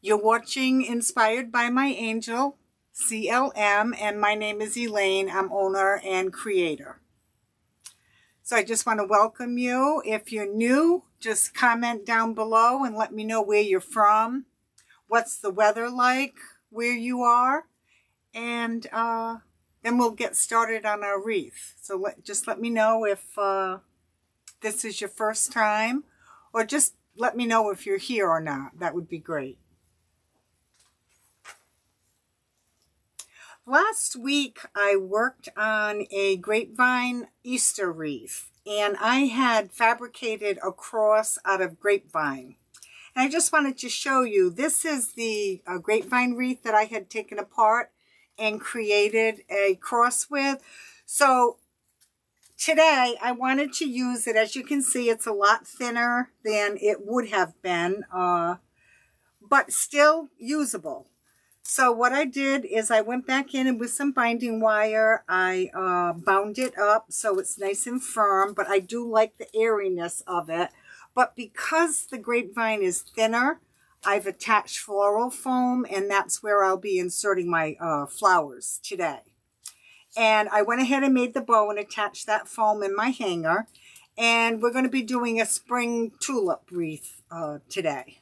You're watching Inspired by My Angel, CLM, and my name is Elaine. I'm owner and creator. So I just want to welcome you. If you're new, just comment down below and let me know where you're from, what's the weather like, where you are, and then we'll get started on our wreath. So just let me know if this is your first time, or just let me know if you're here or not. That would be great. Last week, I worked on a grapevine Easter wreath, and I had fabricated a cross out of grapevine. And I just wanted to show you, this is the grapevine wreath that I had taken apart and created a cross with. So today, I wanted to use it. As you can see, it's a lot thinner than it would have been, but still usable. So what I did is I went back in and with some binding wire, I bound it up so it's nice and firm, but I do like the airiness of it. But because the grapevine is thinner, I've attached floral foam, and that's where I'll be inserting my flowers today. And I went ahead and made the bow and attached that foam in my hanger. And we're going to be doing a spring tulip wreath today.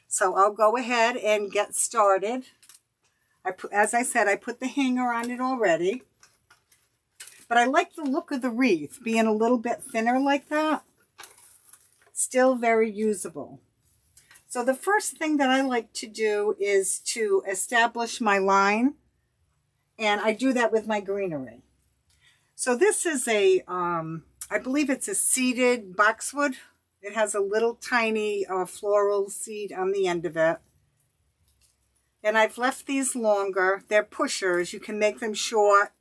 So I'll go ahead and get started. As I said, I put the hanger on it already. But I like the look of the wreath, being a little bit thinner like that. Still very usable. So the first thing that I like to do is to establish my line. And I do that with my greenery. So this is a, I believe it's a seeded boxwood. It has a little tiny floral seed on the end of it. And I've left these longer. They're pushers. You can make them short,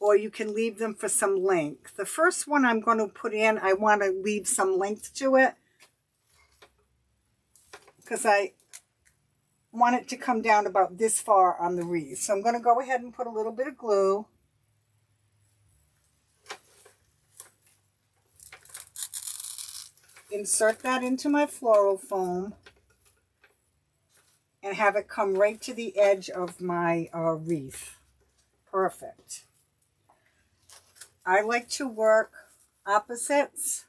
or you can leave them for some length. The first one I'm going to put in, I want to leave some length to it, because I want it to come down about this far on the wreath. So I'm going to go ahead and put a little bit of glue. Insert that into my floral foam. And have it come right to the edge of my wreath. Perfect. I like to work opposites.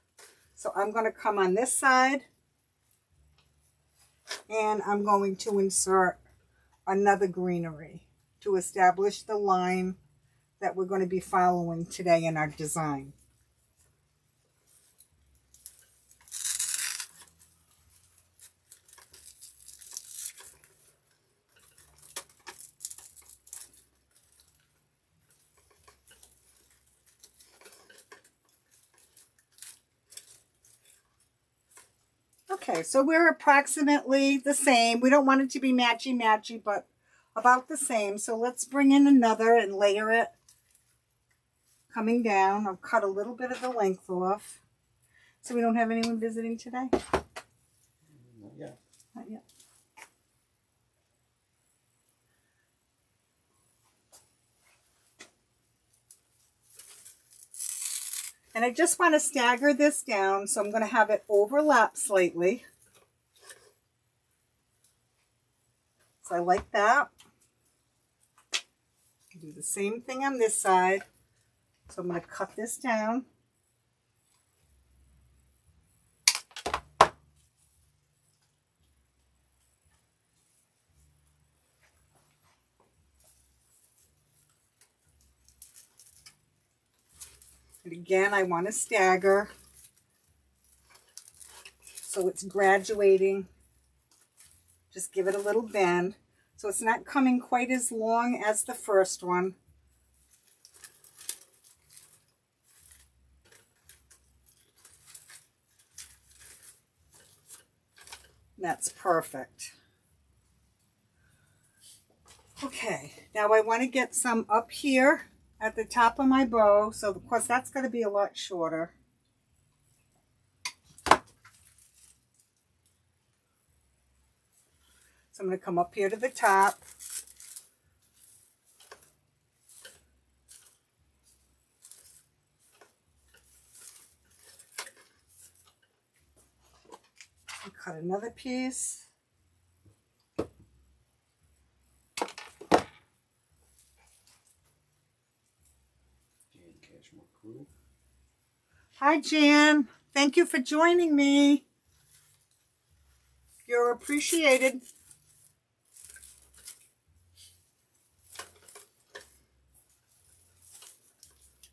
So I'm going to come on this side. And I'm going to insert another greenery to establish the line that we're going to be following today in our design. Okay, so we're approximately the same. We don't want it to be matchy-matchy, but about the same. So let's bring in another and layer it. Coming down, I'll cut a little bit of the length off. So we don't have anyone visiting today? Not yet. Not yet. And I just want to stagger this down, so I'm going to have it overlap slightly. So I like that. Do the same thing on this side. So I'm going to cut this down. And again, I want to stagger so it's graduating. Just give it a little bend. So it's not coming quite as long as the first one. That's perfect. Okay, now I want to get some up here at the top of my bow. So of course that's going to be a lot shorter. So I'm going to come up here to the top. Cut another piece. Hi, Jan. Thank you for joining me. You're appreciated.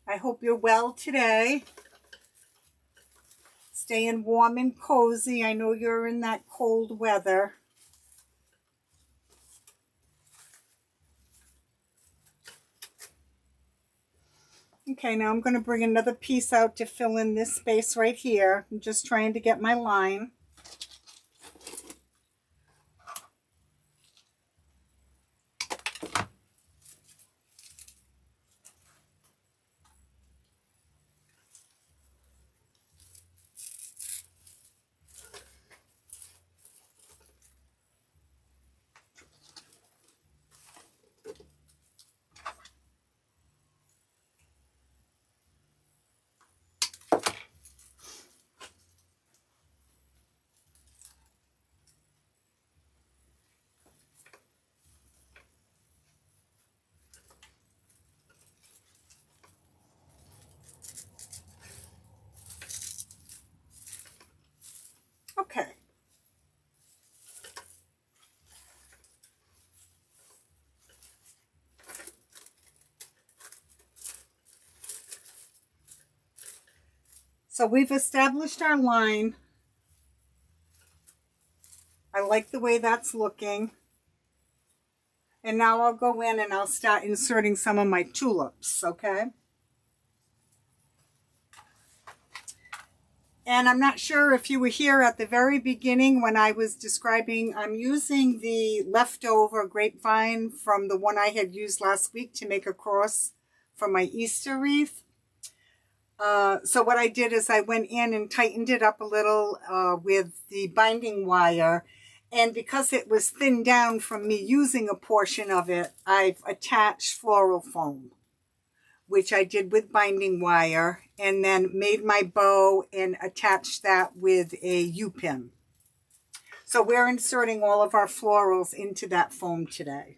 I hope you're well today. Staying warm and cozy. I know you're in that cold weather. Okay, now I'm going to bring another piece out to fill in this space right here. I'm just trying to get my line. Okay. So we've established our line. I like the way that's looking. And now I'll go in and I'll start inserting some of my tulips, okay? And I'm not sure if you were here at the very beginning when I was describing, I'm using the leftover grapevine from the one I had used last week to make a cross for my Easter wreath. So what I did is I went in and tightened it up a little with the binding wire. And because it was thinned down from me using a portion of it, I've attached floral foam, which I did with binding wire, and then made my bow and attached that with a U-pin. So we're inserting all of our florals into that foam today.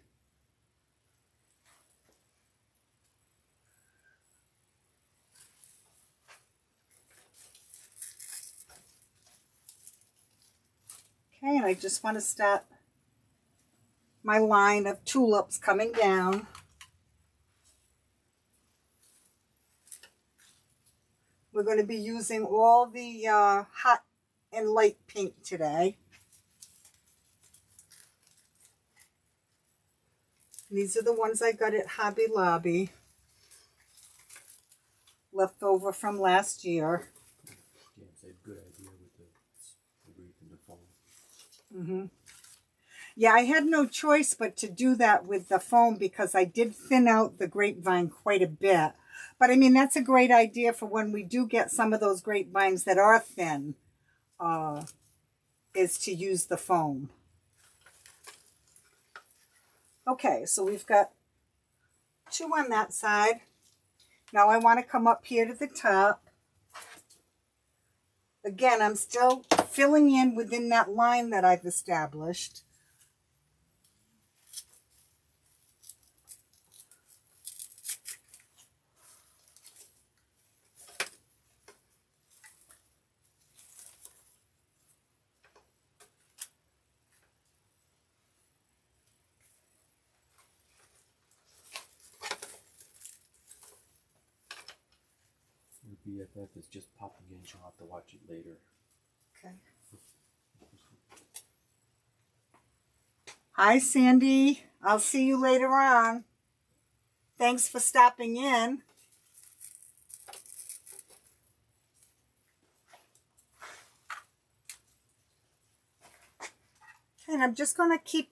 Okay, and I just want to start my line of tulips coming down. We're going to be using all the hot and light pink today. These are the ones I got at Hobby Lobby, left over from last year. Yeah, it's a good idea with the wreath and the foam. Mm-hmm. Yeah, I had no choice but to do that with the foam because I did thin out the grapevine quite a bit. But I mean, that's a great idea for when we do get some of those grapevines that are thin, is to use the foam. Okay, so we've got 2 on that side. Now I want to come up here to the top. Again, I'm still filling in within that line that I've established. Your BFF is just popping in. She'll have to watch it later. Okay. Hi, Sandy. I'll see you later on. Thanks for stopping in. And I'm just going to keep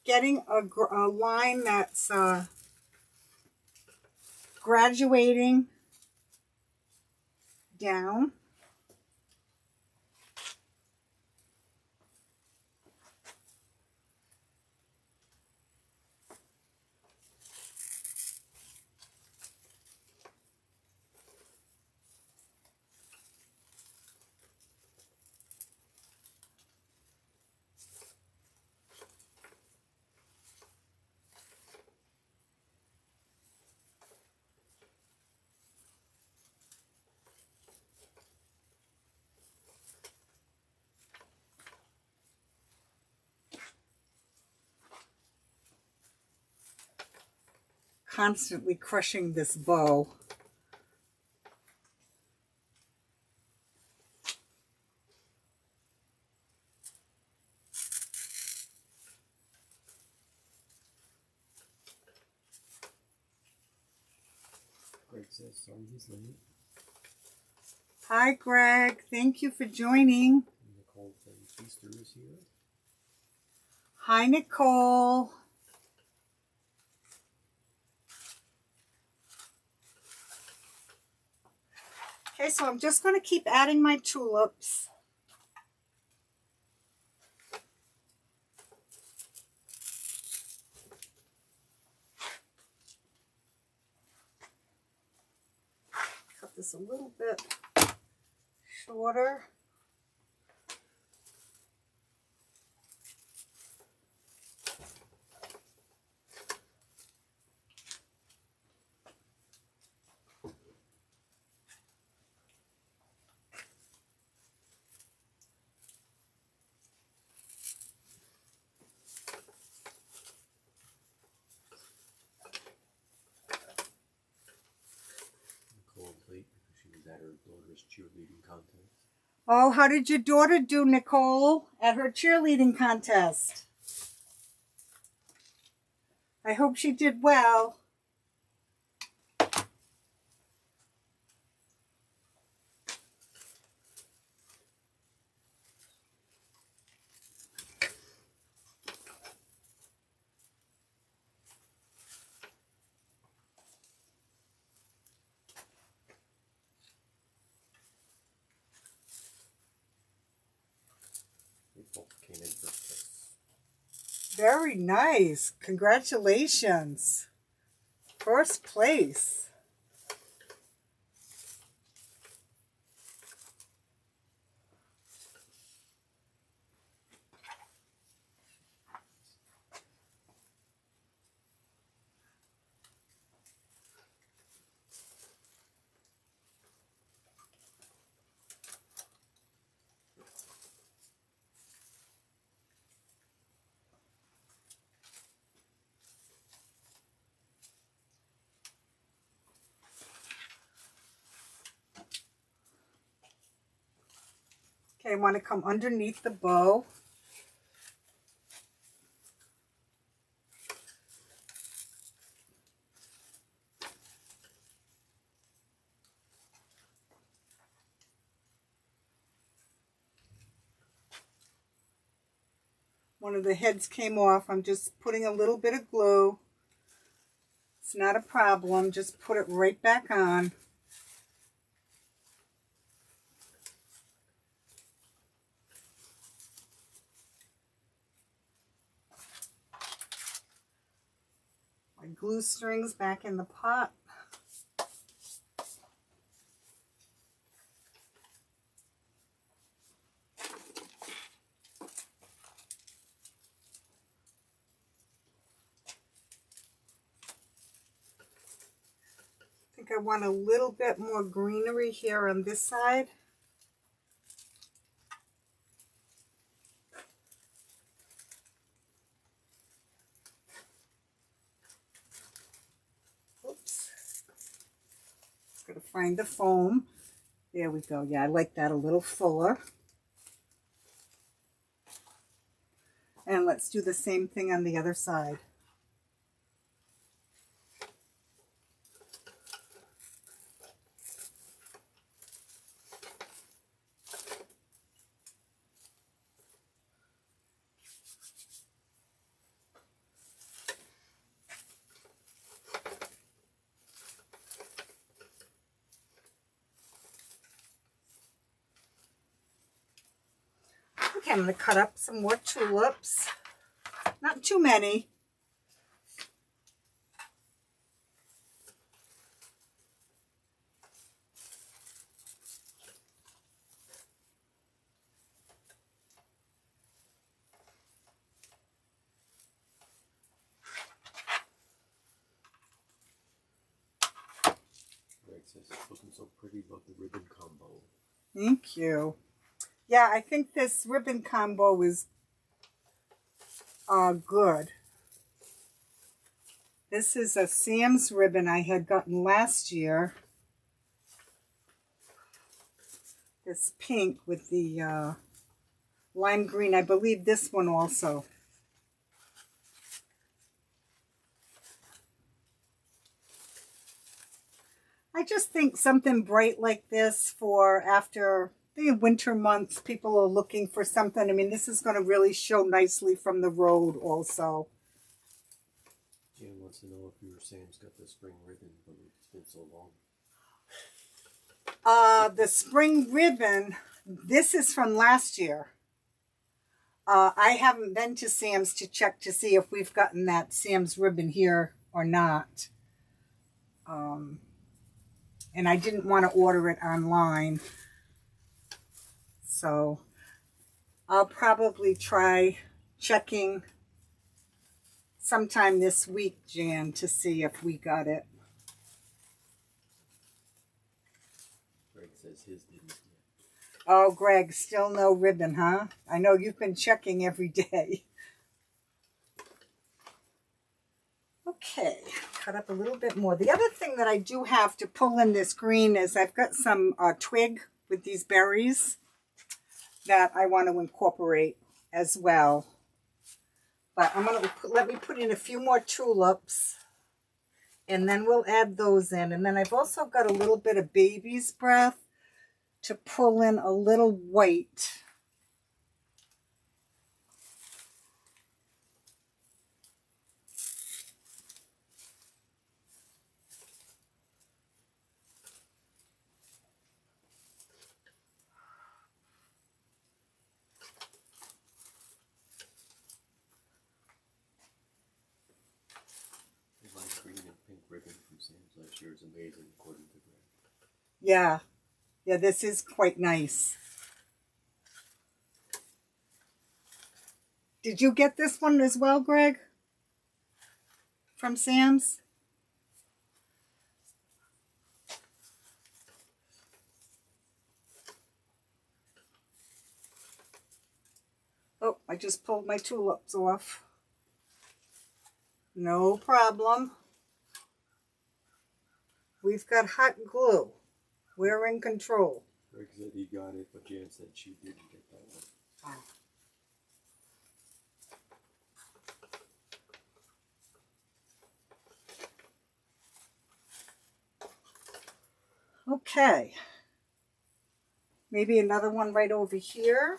getting a line that's graduating down. constantly crushing this bow. Greg says sorry he's late. Hi, Greg. Thank you for joining. Nicole says Easter is here. Hi, Nicole. Okay, so I'm just going to keep adding my tulips. Cut this a little bit shorter. Nicole late because she was at her daughter's cheerleading contest. Oh, how did your daughter do, Nicole, at her cheerleading contest? I hope she did well. They both came in first place. Very nice. Congratulations. First place. Okay, I want to come underneath the bow. One of the heads came off. I'm just putting a little bit of glue. It's not a problem. Just put it right back on. My glue strings back in the pot. I think I want a little bit more greenery here on this side. Oops. Gotta find the foam. There we go. Yeah, I like that a little fuller. And let's do the same thing on the other side. Okay, I'm going to cut up some more tulips. Not too many. Greg says it's looking so pretty, love the ribbon combo. Thank you. Yeah, I think this ribbon combo is good. This is a Sam's ribbon I had gotten last year. This pink with the lime green. I believe this one also. I just think something bright like this for after the winter months, people are looking for something. I mean, this is going to really show nicely from the road also. Jan wants to know if your Sam's got the spring ribbon, but it's been so long. The spring ribbon, this is from last year. I haven't been to Sam's to check to see if we've gotten that Sam's ribbon here or not. And I didn't want to order it online. So I'll probably try checking sometime this week, Jan, to see if we got it. Greg says his didn't yet. Oh, Greg, still no ribbon, huh? I know you've been checking every day. Okay, cut up a little bit more. The other thing that I do have to pull in this green is I've got some twig with these berries that I want to incorporate as well. But I'm going to let me put in a few more tulips, and then we'll add those in. And then I've also got a little bit of baby's breath to pull in a little white. The lime green and pink ribbon from Sam's last year is amazing, according to Greg. Yeah, this is quite nice. Did you get this one as well, Greg? From Sam's? Oh, I just pulled my tulips off. No problem. We've got hot glue. We're in control. Greg said he got it, but Jan said she didn't get that one. Okay. Maybe another one right over here.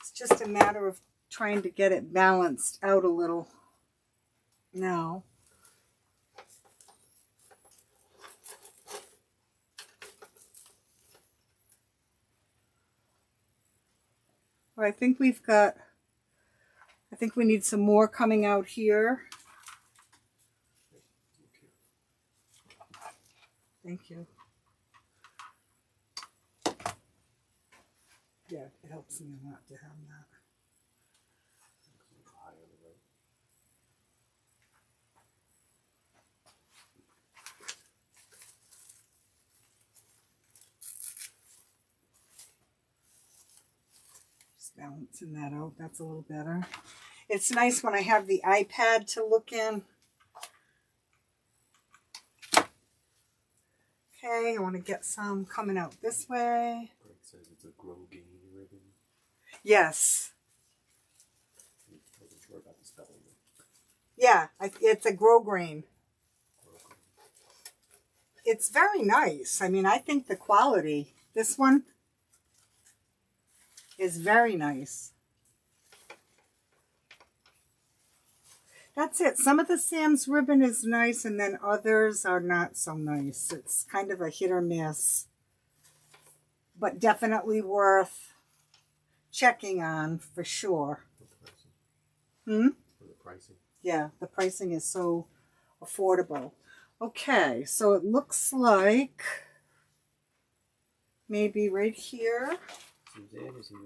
It's just a matter of trying to get it balanced out a little now. Well, I think we need some more coming out here. Thank you. Yeah, it helps me a lot to have that. Just balancing that out. That's a little better. It's nice when I have the iPad to look in. Okay, I want to get some coming out this way. Greg says it's a grow gain ribbon. Yes. He wasn't sure about the spelling. Yeah, it's a grow grain. It's very nice. I mean, I think the quality, this one is very nice. That's it. Some of the Sam's ribbon is nice, and then others are not so nice. It's kind of a hit or miss, but definitely worth checking on for sure. For the pricing. Hmm? For the pricing. Yeah, the pricing is so affordable. Okay, so it looks like maybe right here. Suzanne is here.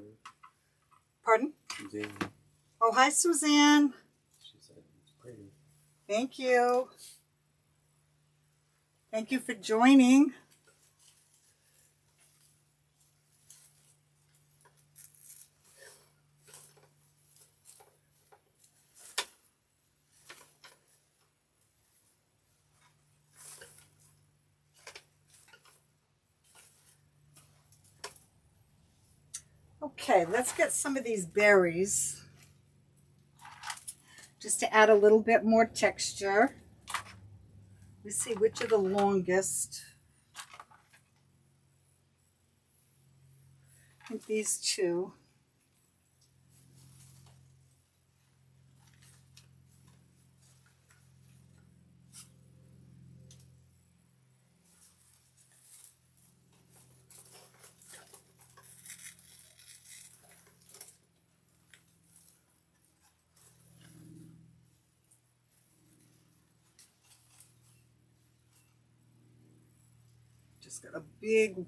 Pardon? Suzanne. Oh, hi, Suzanne. She said it's pretty. Thank you. Thank you for joining. Okay, let's get some of these berries just to add a little bit more texture. Let's see which are the longest. I think these two. Just got a big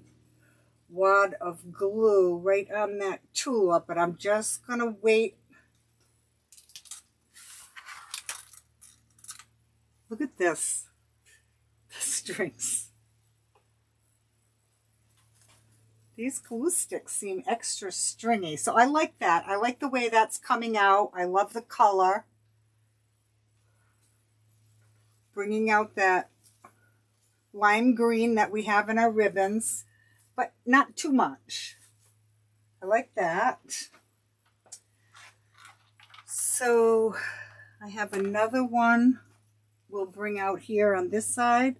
wad of glue right on that tulip, but I'm just gonna wait. Look at this, the strings. These glue sticks seem extra stringy, so I like that. I like the way that's coming out. I love the color. Bringing out that lime green that we have in our ribbons, but not too much. I like that. So I have another one we'll bring out here on this side.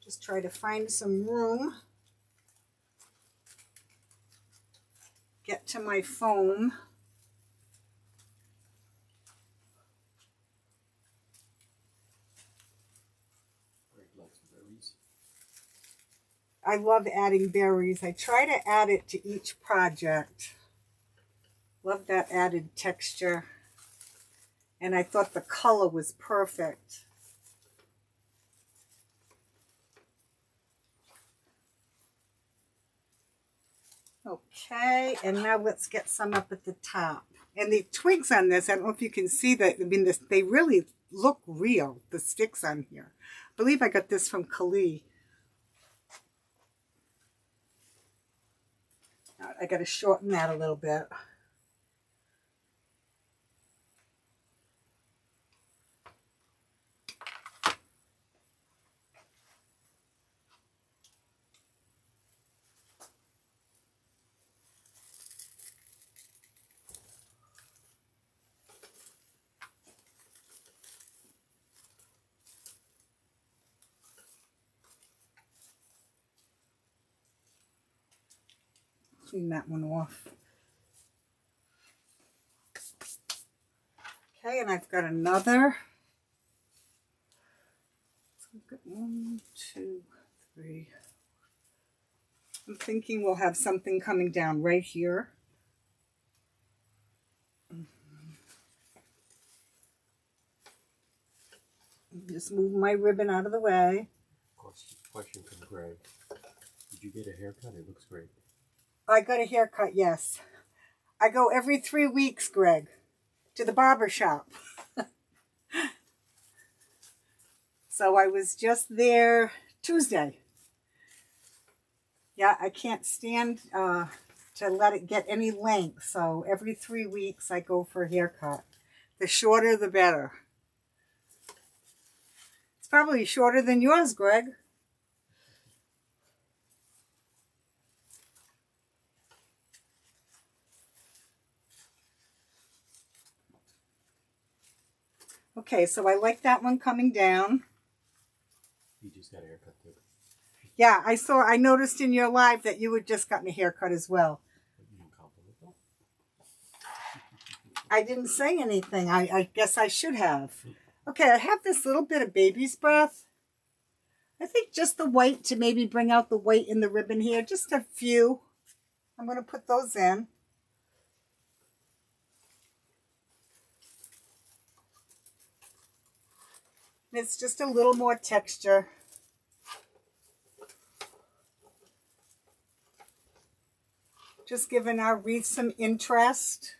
Just try to find some room. Get to my foam. I love adding berries. I try to add it to each project. Love that added texture. And I thought the color was perfect. Okay, and now let's get some up at the top. And the twigs on this, I don't know if you can see that, I mean, they really look real, the sticks on here. I believe I got this from Kali. I got to shorten that a little bit. Clean that one off. Okay, and I've got another. So I've got 1, 2, 3. I'm thinking we'll have something coming down right here. Just move my ribbon out of the way. Question from Greg. Did you get a haircut? It looks great. I got a haircut, yes. I go every 3 weeks, Greg, to the barber shop. So I was just there Tuesday. Yeah, I can't stand to let it get any length. So every 3 weeks I go for a haircut. The shorter, the better. It's probably shorter than yours, Greg. Okay, so I like that one coming down. You just got a haircut too. Yeah, I noticed in your live that you had just gotten a haircut as well. You didn't compliment them. I didn't say anything. I guess I should have. Okay, I have this little bit of baby's breath. I think just the white to maybe bring out the white in the ribbon here. Just a few. I'm going to put those in. It's just a little more texture. Just giving our wreath some interest.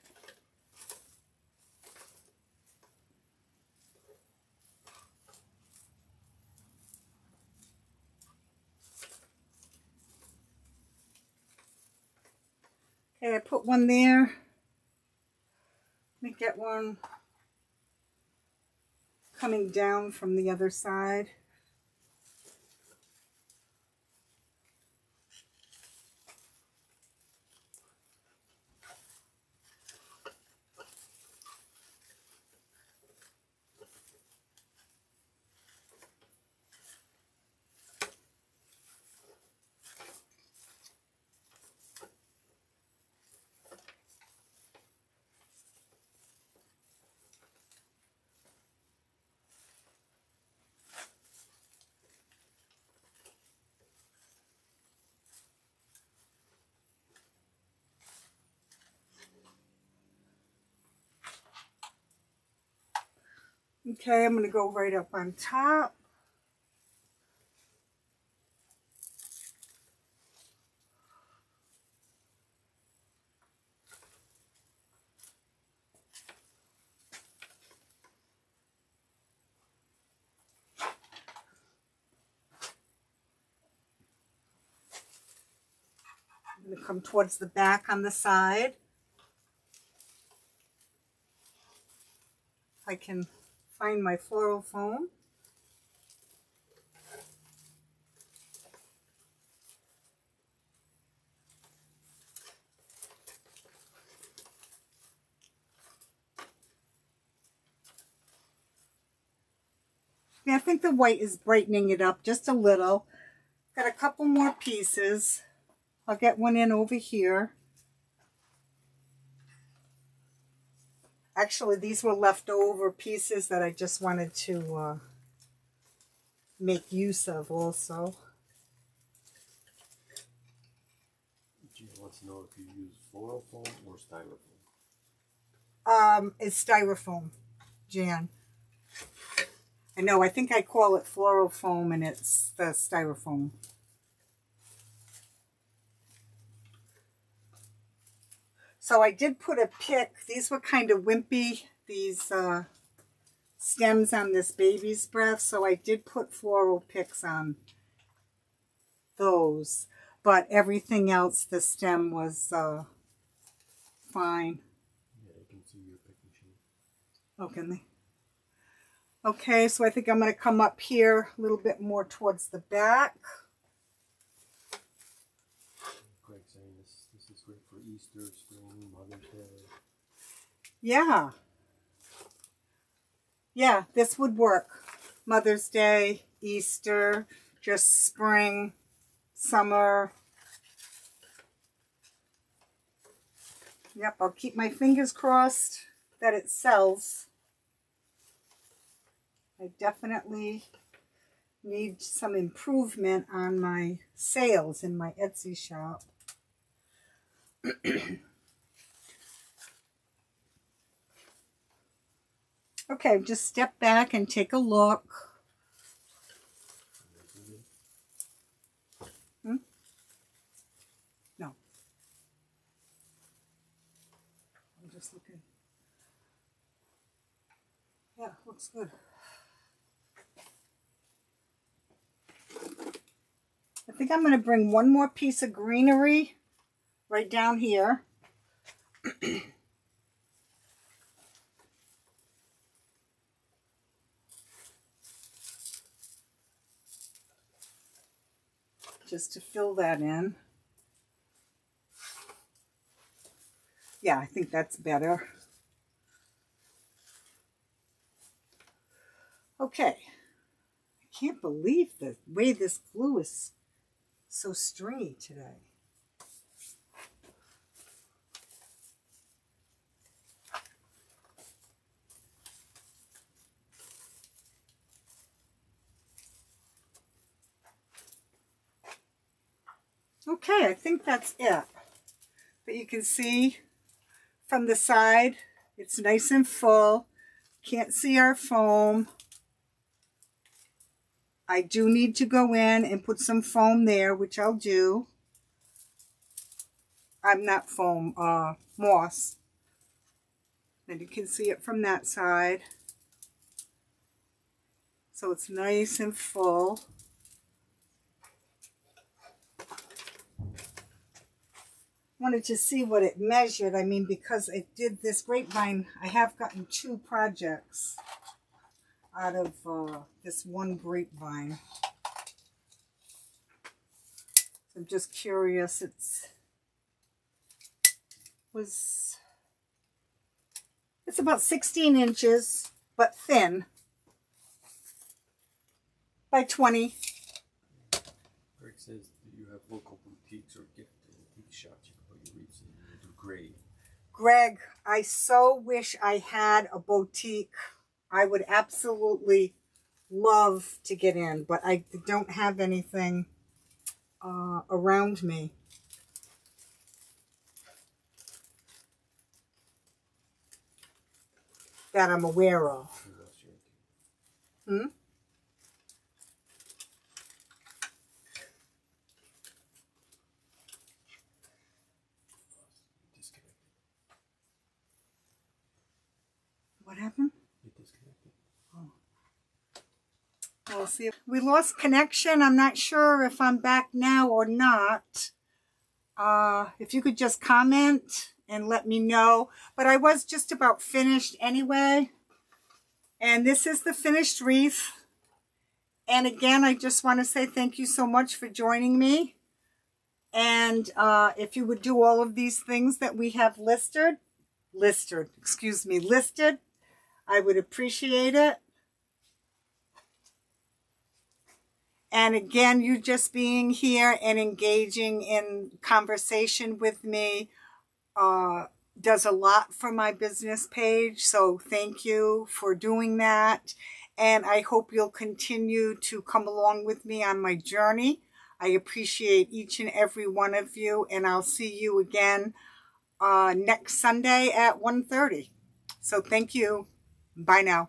Okay, I put one there. Let me get one coming down from the other side. Okay, I'm going to go right up on top. I'm going to come towards the back on the side. If I can find my floral foam. Yeah, I think the white is brightening it up just a little. Got a couple more pieces. I'll get one in over here. Actually, these were leftover pieces that I just wanted to make use of also. Jan wants to know if you use floral foam or styrofoam. It's styrofoam, Jan. I know, I think I call it floral foam and it's the styrofoam. So I did put a pick. These were kind of wimpy, these stems on this baby's breath. So I did put floral picks on those. But everything else, the stem was fine. Yeah, you can see your picking sheet. Oh, can they? Okay, so I think I'm going to come up here a little bit more towards the back. Greg saying this is great for Easter, spring, Mother's Day. Yeah. Yeah, this would work. Mother's Day, Easter, just spring, summer. Yep, I'll keep my fingers crossed that it sells. I definitely need some improvement on my sales in my Etsy shop. Okay, just step back and take a look. No. I'm just looking. Yeah, looks good. I think I'm going to bring one more piece of greenery right down here. Just to fill that in. Yeah, I think that's better. Okay. I can't believe the way this glue is so stringy today. Okay, I think that's it. But you can see from the side, it's nice and full. Can't see our foam. I do need to go in and put some foam there, which I'll do. I'm not foam, moss. And you can see it from that side. So it's nice and full. Wanted to see what it measured. I mean, because it did this grapevine, I have gotten 2 projects out of this one grapevine. So I'm just curious. It's about 16 inches, but thin, by 20. Greg says that you have local boutiques or gift antique shops you can put your wreaths in and do great. Greg, I so wish I had a boutique. I would absolutely love to get in, but I don't have anything around me. That I'm aware of. Hmm? Disconnected. What happened? It disconnected. We'll see. We lost connection. I'm not sure if I'm back now or not. If you could just comment and let me know. But I was just about finished anyway. And this is the finished wreath. And again, I just want to say thank you so much for joining me. And if you would do all of these things that we have listed, I would appreciate it. And again, you just being here and engaging in conversation with me does a lot for my business page. So thank you for doing that. And I hope you'll continue to come along with me on my journey. I appreciate each and every one of you. And I'll see you again next Sunday at 1:30. So thank you. Bye now.